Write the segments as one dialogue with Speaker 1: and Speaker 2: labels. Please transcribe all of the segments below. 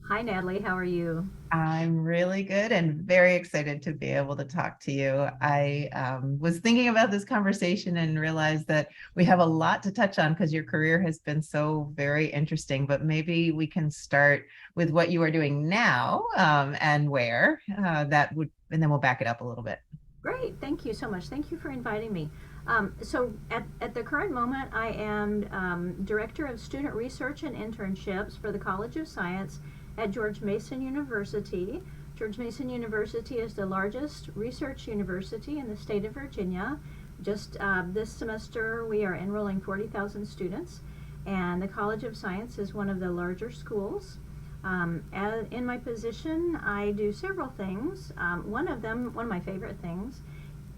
Speaker 1: Hi, Natalie. How are you?
Speaker 2: I'm really good and very excited to be able to talk to you. I was thinking about this conversation and realized that we have a lot to touch on because your career has been so very interesting. But maybe we can start with what you are doing now and where that would, and then we'll back it up a little bit.
Speaker 1: Great. Thank you so much. Thank you for inviting me. At the current moment, I am Director of Student Research and Internships for the College of Science at George Mason University. George Mason University is the largest research university in the state of Virginia. Just this semester, we are enrolling 40,000 students, and the College of Science is one of the larger schools. In my position, I do several things. One of them, one of my favorite things,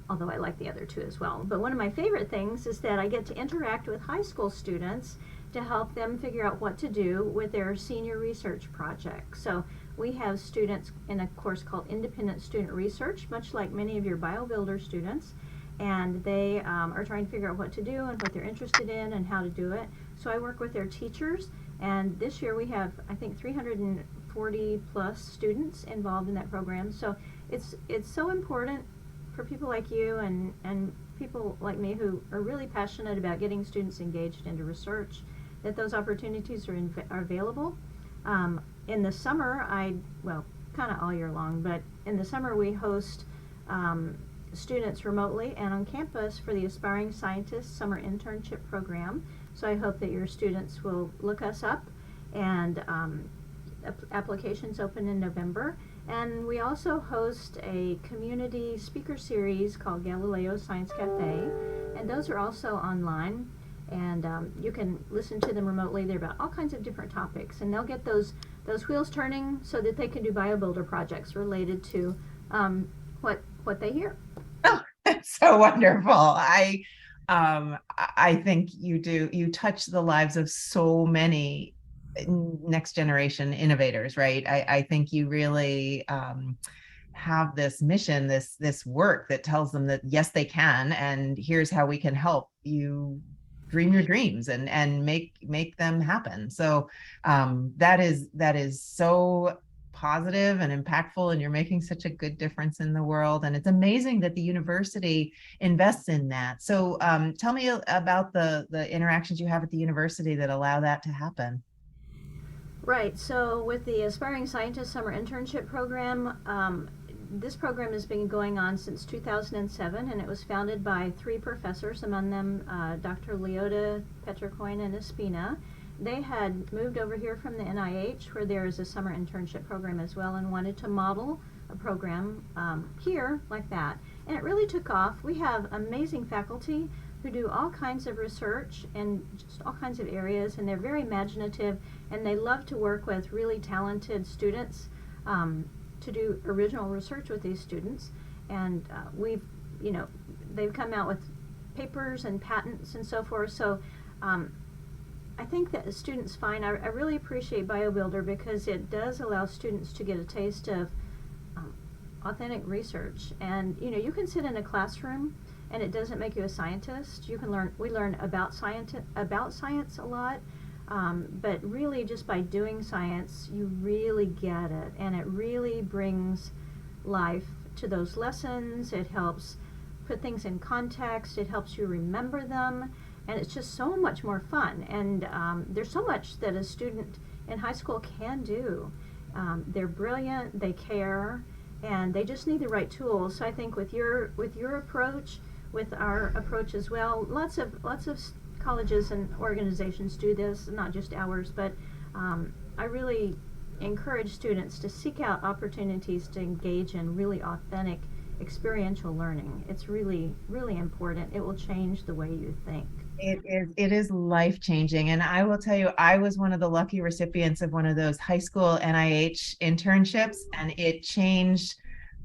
Speaker 1: although I like the other two as well, but one of my favorite things is that I get to interact with high school students to help them figure out what to do with their senior research project. So we have students in a course called Independent Student Research, much like many of your BioBuilder students, and they are trying to figure out what to do and what they're interested in and how to do it. So I work with their teachers, and this year we have, I think, 340 plus students involved in that program. So it's so important for people like you and people like me who are really passionate about getting students engaged into research, that those opportunities are available. In the summer, well, kind of all year long, but in the summer we host students remotely and on campus for the Aspiring Scientists Summer Internship Program. So I hope that your students will look us up, and applications open in November. And we also host a community speaker series called Galileo Science Cafe, and those are also online. And you can listen to them remotely. They're about all kinds of different topics, and they'll get those wheels turning so that they can do BioBuilder projects related to what they hear.
Speaker 2: Oh, that's so wonderful. I think you touch the lives of so many next generation innovators, right? I think you really have this mission, this work that tells them that yes, they can, and here's how we can help you dream your dreams and make them happen. So that is so positive and impactful, and you're making such a good difference in the world, and it's amazing that the university invests in that. So tell me about the interactions you have at the university that allow that to happen.
Speaker 1: Right. So with the Aspiring Scientist Summer Internship Program, this program has been going on since 2007, and it was founded by three professors, among them Dr. Leota, Petricoin, and Espina. They had moved over here from the NIH, where there is a summer internship program as well, and wanted to model a program here like that. And it really took off. We have amazing faculty who do all kinds of research in just all kinds of areas, and they're very imaginative, and they love to work with really talented students to do original research with these students. And you know, they've come out with papers and patents and so forth. So I think that students find, I really appreciate BioBuilder because it does allow students to get a taste of authentic research. And you can sit in a classroom and it doesn't make you a scientist. We learn about science a lot, but really just by doing science, you really get it, and it really brings life to those lessons. It helps put things in context. It helps you remember them, and it's just so much more fun. And there's so much that a student in high school can do. They're brilliant. They care. And they just need the right tools. So I think with your approach, with our approach as well, lots of colleges and organizations do this, not just ours. But I really encourage students to seek out opportunities to engage in really authentic experiential learning. It's really, really important. It will change the way you think.
Speaker 2: It is life changing. And I will tell you, I was one of the lucky recipients of one of those high school NIH internships, and it changed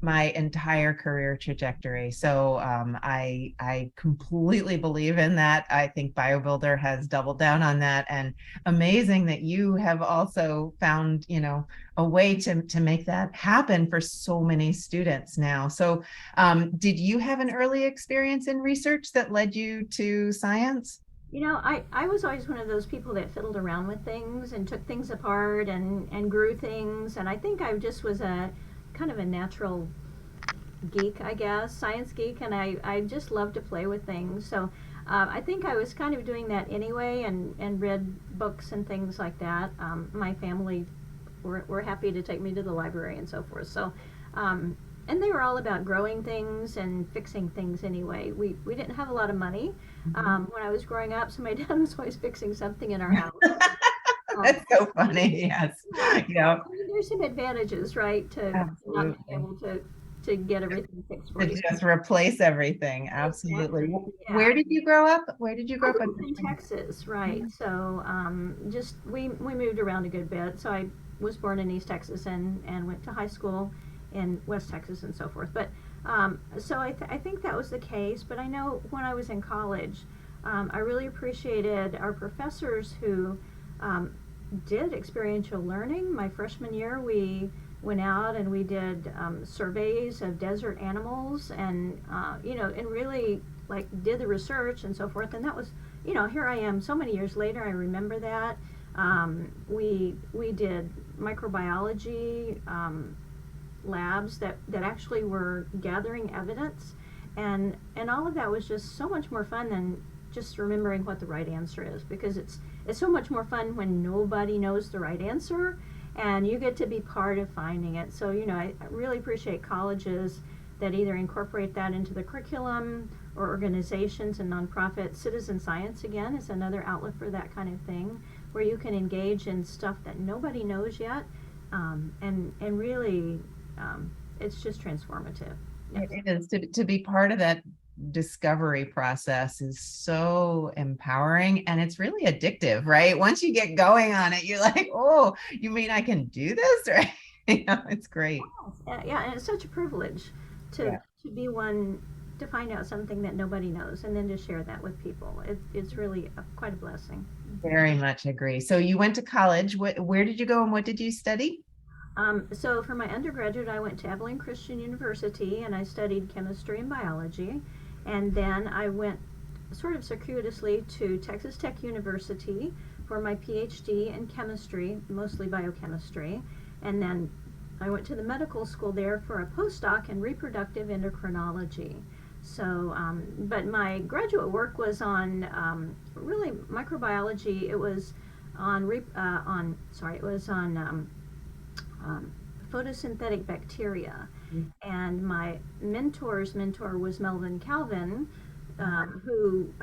Speaker 2: my entire career trajectory. So I completely believe in that. I think BioBuilder has doubled down on that, and amazing that you have also found, a way to make that happen for so many students now. So did you have an early experience in research that led you to science?
Speaker 1: I was always one of those people that fiddled around with things and took things apart and grew things. And I think I just was a kind of a natural geek, I guess, science geek. And I just love to play with things. So I think I was kind of doing that anyway and read books and things like that. My family were happy to take me to the library and so forth. So, and they were all about growing things and fixing things anyway. We didn't have a lot of money when I was growing up, so my dad was always fixing something in our house. Um,
Speaker 2: That's so funny. Yes.
Speaker 1: yeah,
Speaker 2: Yeah,
Speaker 1: I mean, there's some advantages, right, to not being
Speaker 2: absolutely.
Speaker 1: able to get everything fixed for
Speaker 2: To
Speaker 1: you.
Speaker 2: just replace everything. Absolutely.
Speaker 1: Exactly. Yeah.
Speaker 2: Where did you grow up? Where did you
Speaker 1: I
Speaker 2: grow up
Speaker 1: grew
Speaker 2: in
Speaker 1: up in
Speaker 2: Richmond?
Speaker 1: Texas, right? So just we moved around a good bit. So I was born in East Texas and went to high school in West Texas and so forth. But so I think that was the case. But I know when I was in college, I really appreciated our professors who um, did experiential learning. My freshman year, we went out and we did surveys of desert animals and and really like did the research and so forth. And that was, here I am so many years later, I remember that. We did microbiology labs that actually were gathering evidence, and all of that was just so much more fun than just remembering what the right answer is, because it's so much more fun when nobody knows the right answer and you get to be part of finding it. So I really appreciate colleges that either incorporate that into the curriculum, or organizations and nonprofits. Citizen science, again, is another outlet for that kind of thing, where you can engage in stuff that nobody knows yet, and really, it's just transformative. Yes.
Speaker 2: It is to be part of that discovery process is so empowering, and it's really addictive, right? Once you get going on it, you're like, oh, you mean I can do this, right? It's great.
Speaker 1: Yeah, and it's such a privilege to
Speaker 2: Yeah.
Speaker 1: to be one, to find out something that nobody knows and then to share that with people. It's really quite a blessing.
Speaker 2: Very much agree. So you went to college. Where did you go and what did you study?
Speaker 1: So for my undergraduate, I went to Abilene Christian University and I studied chemistry and biology. And then I went sort of circuitously to Texas Tech University for my PhD in chemistry, mostly biochemistry. And then I went to the medical school there for a postdoc in reproductive endocrinology. So, but my graduate work was on really microbiology. It was it was on um, photosynthetic bacteria. And my mentor's mentor was Melvin Calvin, who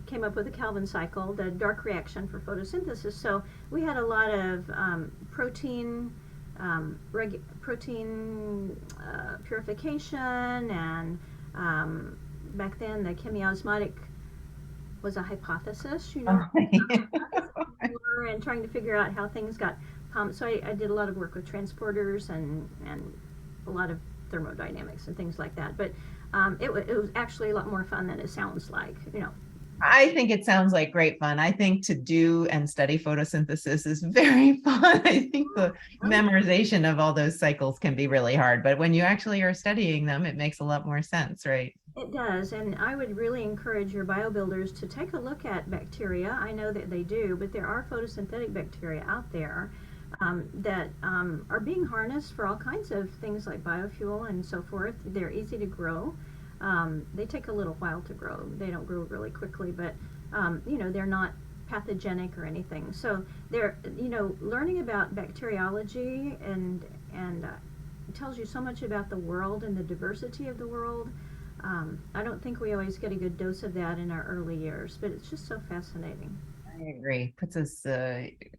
Speaker 1: came up with the Calvin cycle, the dark reaction for photosynthesis. So we had a lot of protein purification, and back then the chemiosmotic was a hypothesis,
Speaker 2: Oh,
Speaker 1: and trying to figure out how things got pumped. So I did a lot of work with transporters and a lot of thermodynamics and things like that. But it was actually a lot more fun than it sounds like.
Speaker 2: I think it sounds like great fun. I think to do and study photosynthesis is very fun. I think the memorization of all those cycles can be really hard, but when you actually are studying them, it makes a lot more sense, right?
Speaker 1: It does, and I would really encourage your biobuilders to take a look at bacteria. I know that they do, but there are photosynthetic bacteria out there that are being harnessed for all kinds of things like biofuel and so forth. They're easy to grow. They take a little while to grow. They don't grow really quickly, but they're not pathogenic or anything. So they're learning about bacteriology and tells you so much about the world and the diversity of the world. I don't think we always get a good dose of that in our early years, but it's just so fascinating.
Speaker 2: I agree. Puts us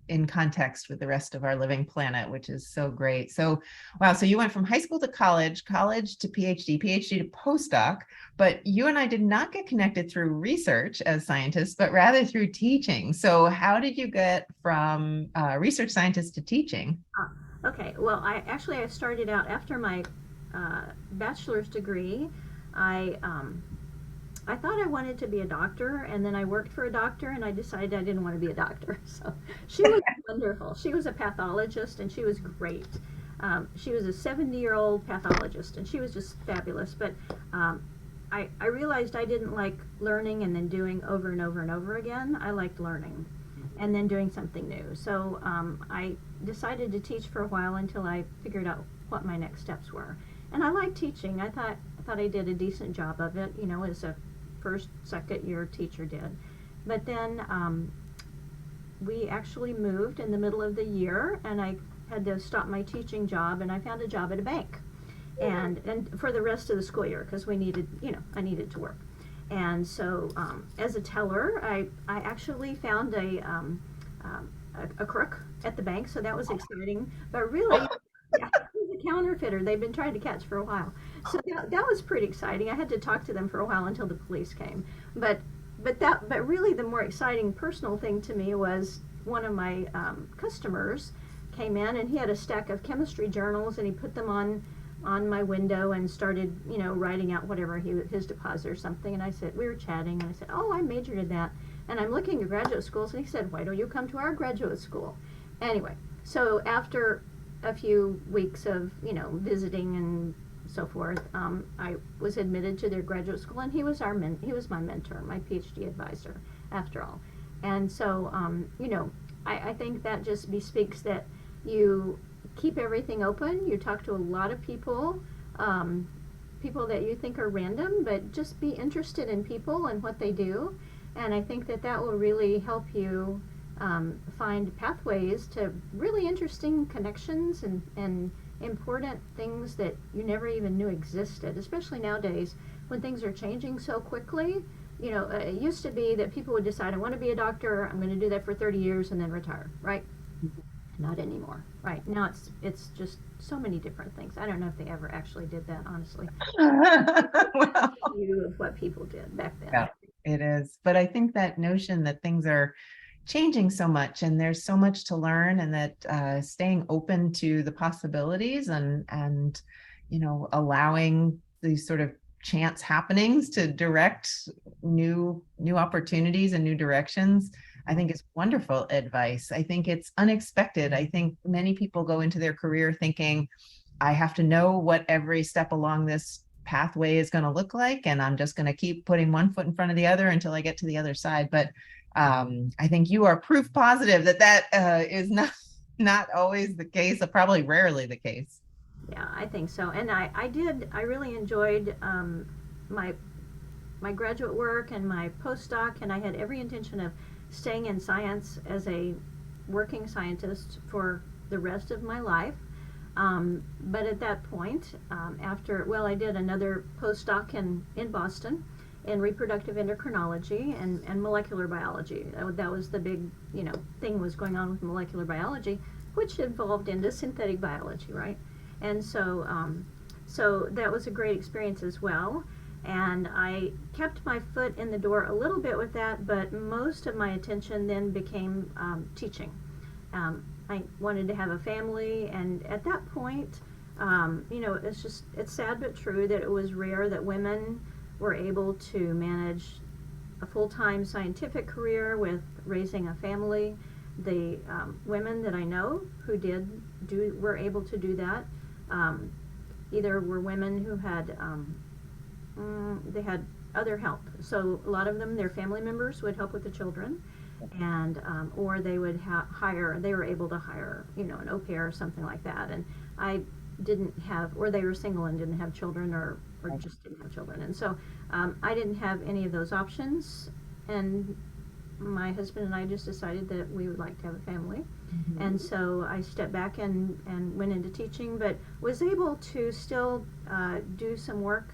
Speaker 2: in context with the rest of our living planet, which is so great. So, wow. So you went from high school to college, college to PhD, PhD to postdoc, but you and I did not get connected through research as scientists, but rather through teaching. So how did you get from research scientist to teaching?
Speaker 1: Okay, well, I started out after my bachelor's degree. I thought I wanted to be a doctor, and then I worked for a doctor, and I decided I didn't want to be a doctor. So she was wonderful. She was a pathologist, and she was great. She was a 70-year-old pathologist, and she was just fabulous. But I realized I didn't like learning and then doing over and over and over again. I liked learning and then doing something new. So I decided to teach for a while until I figured out what my next steps were. And I liked teaching. I thought I did a decent job of it, you know, as a first, second year teacher did. But then we actually moved in the middle of the year, and I had to stop my teaching job, and I found a job at a bank, and for the rest of the school year, because we needed, you know, I needed to work. And so as a teller, I actually found a crook at the bank, so that was exciting. But really, yeah, he was a counterfeiter they've been trying to catch for a while. So that was pretty exciting. I had to talk to them for a while until the police came. But but really the more exciting personal thing to me was one of my customers came in, and he had a stack of chemistry journals, and he put them on my window and started, you know, writing out whatever his deposit or something. And I said, we were chatting, and I said, oh, I majored in that, and I'm looking at graduate schools. And he said, why don't you come to our graduate school? Anyway, so after a few weeks of, you know, visiting and so forth, I was admitted to their graduate school, and he was my mentor, my PhD advisor, after all. And so, you know, I think that just bespeaks that you keep everything open. You talk to a lot of people, people that you think are random, but just be interested in people and what they do. And I think that will really help you find pathways to really interesting connections and important things that you never even knew existed, especially nowadays when things are changing so quickly. You know, it used to be that people would decide, I want to be a doctor, I'm going to do that for 30 years and then retire, right? Not anymore, right? Now it's just so many different things. I don't know if they ever actually did that, honestly.
Speaker 2: Well,
Speaker 1: View of what people did back then.
Speaker 2: yeah, it is. But I think that notion that things are changing so much and there's so much to learn, and that staying open to the possibilities and you know, allowing these sort of chance happenings to direct new opportunities and new directions, I think is wonderful advice. I think it's unexpected. I think many people go into their career thinking, I have to know what every step along this pathway is going to look like, and I'm just going to keep putting one foot in front of the other until I get to the other side. But I think you are proof positive that is not always the case, or probably rarely the case.
Speaker 1: Yeah, I think so. And I really enjoyed my my graduate work and my postdoc, and I had every intention of staying in science as a working scientist for the rest of my life. But at that point, I did another postdoc in Boston in reproductive endocrinology and molecular biology. That was the big, you know, thing was going on with molecular biology, which evolved into synthetic biology, right? And so, so that was a great experience as well. And I kept my foot in the door a little bit with that, but most of my attention then became teaching. I wanted to have a family, and at that point, you know, it's sad but true that it was rare that women were able to manage a full-time scientific career with raising a family. The women that I know who were able to do that either were women who had they had other help. So a lot of them, their family members would help with the children, and or they would they were able to hire, you know, an au pair or something like that. And I didn't have, or they were single and didn't have children, or just didn't have children. And so I didn't have any of those options. And my husband and I just decided that we would like to have a family. Mm-hmm. And so I stepped back and went into teaching, but was able to still do some work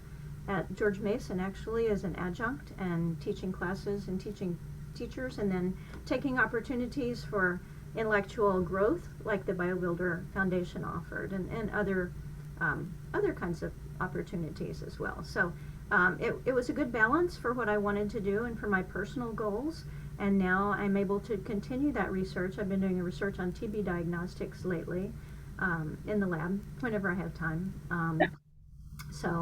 Speaker 1: at George Mason, actually, as an adjunct, and teaching classes and teaching teachers, and then taking opportunities for intellectual growth like the BioBuilder Foundation offered, and other kinds of opportunities as well. So it was a good balance for what I wanted to do and for my personal goals. And now I'm able to continue that research. I've been doing research on TB diagnostics lately in the lab whenever I have time. So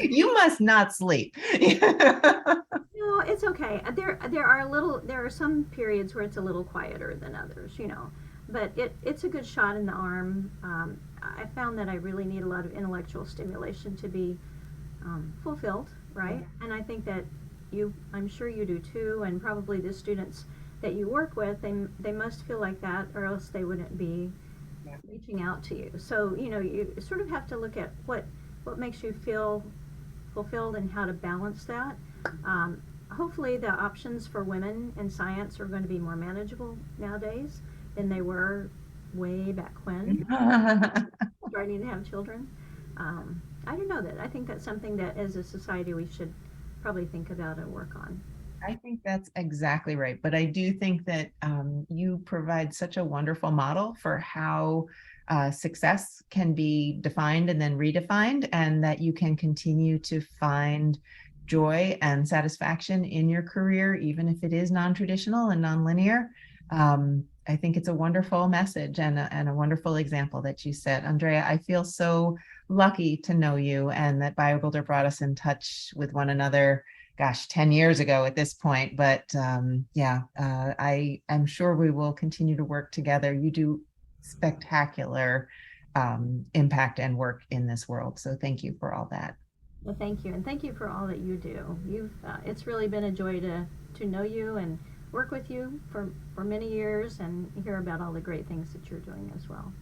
Speaker 2: you must not sleep.
Speaker 1: no, it's okay. There are some periods where it's a little quieter than others, you know, but it's a good shot in the arm. I found that I really need a lot of intellectual stimulation to be fulfilled, right?
Speaker 2: Yeah.
Speaker 1: And I think that I'm sure you do too, and probably the students that you work with, they must feel like that, or else they wouldn't be
Speaker 2: Yeah.
Speaker 1: reaching out to you. So, you sort of have to look at what makes you feel fulfilled and how to balance that. Hopefully, the options for women in science are going to be more manageable nowadays than they were way back when, starting to have children. I don't know that. I think that's something that as a society we should probably think about and work on.
Speaker 2: I think that's exactly right. But I do think that you provide such a wonderful model for how success can be defined and then redefined, and that you can continue to find joy and satisfaction in your career, even if it is non-traditional and non-linear. I think it's a wonderful message and a wonderful example that you set. Andrea, I feel so lucky to know you, and that BioBuilder brought us in touch with one another, gosh, 10 years ago at this point. But yeah, I am sure we will continue to work together. You do spectacular impact and work in this world. So thank you for all that.
Speaker 1: Well, thank you, and thank you for all that you do. It's really been a joy to know you and work with you for many years and hear about all the great things that you're doing as well.